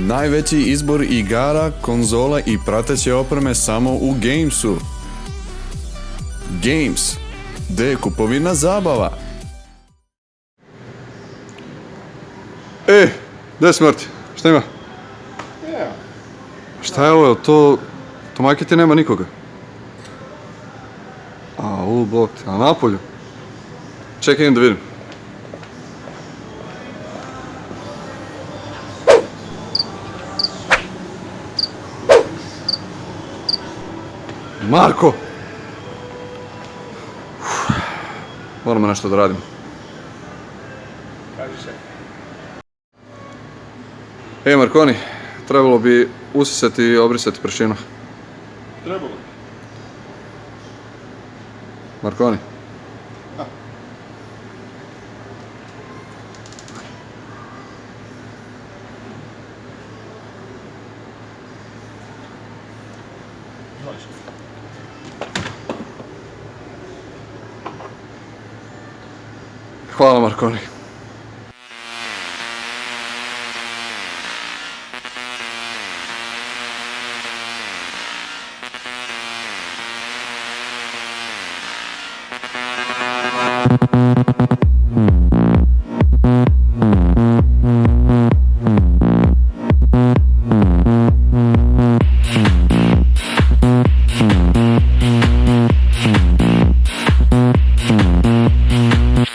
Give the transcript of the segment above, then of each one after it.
Najveći izbor igara, konzola i prateće opreme samo u Gamesu. Games, gdje je kupovina zabava. Gdje je Smrti? Šta ima? Šta je ovo, to maketi nema nikoga. Bog te, a napolju? Čekaj, idem da vidim. Marko! Moramo nešto da radimo. Kaži se. Markoni, trebalo bi usisati i obrisati prašinu. Trebalo. Markoni. Hvala, Markoni.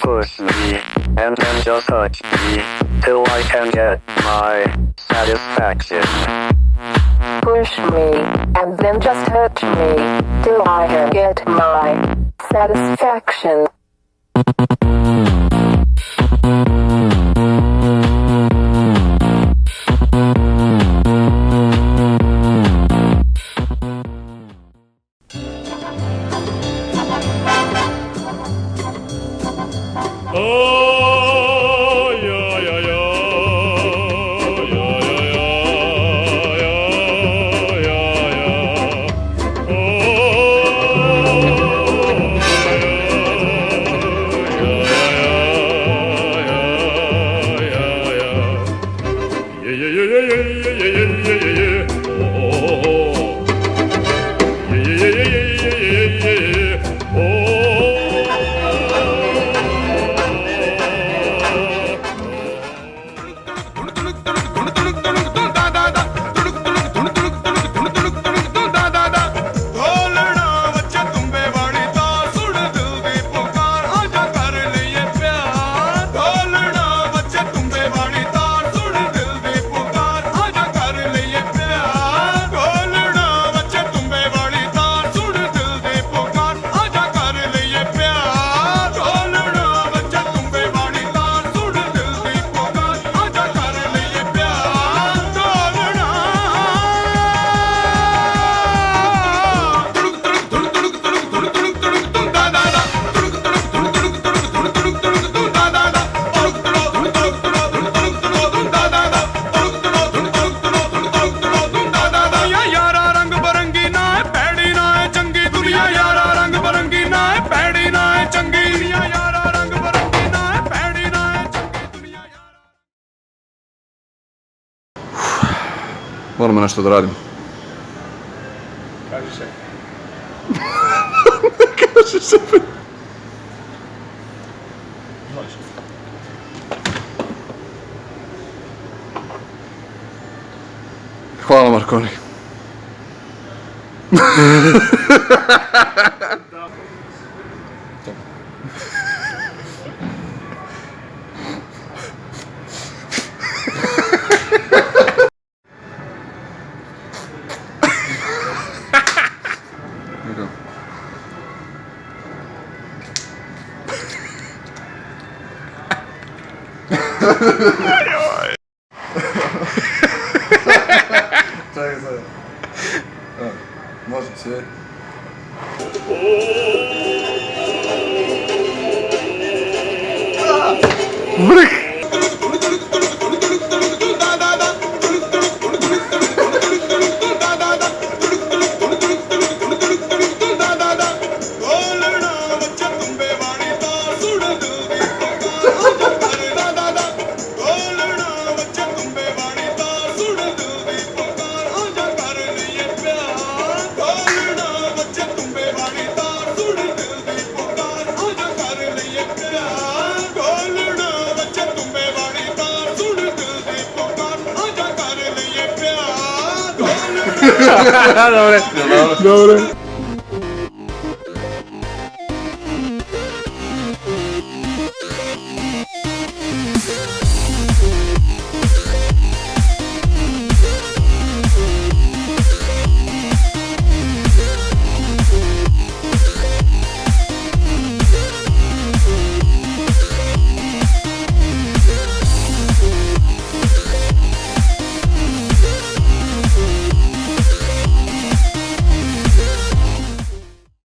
Push me, and then just touch me, till I can get my satisfaction. Push me, and then just touch me, till I can get my satisfaction. Moramo nešto da radimo. Kaži se. Kaži se. Hvala, Markoni. Čekaj sad. Može sve. Vrh! Dobre.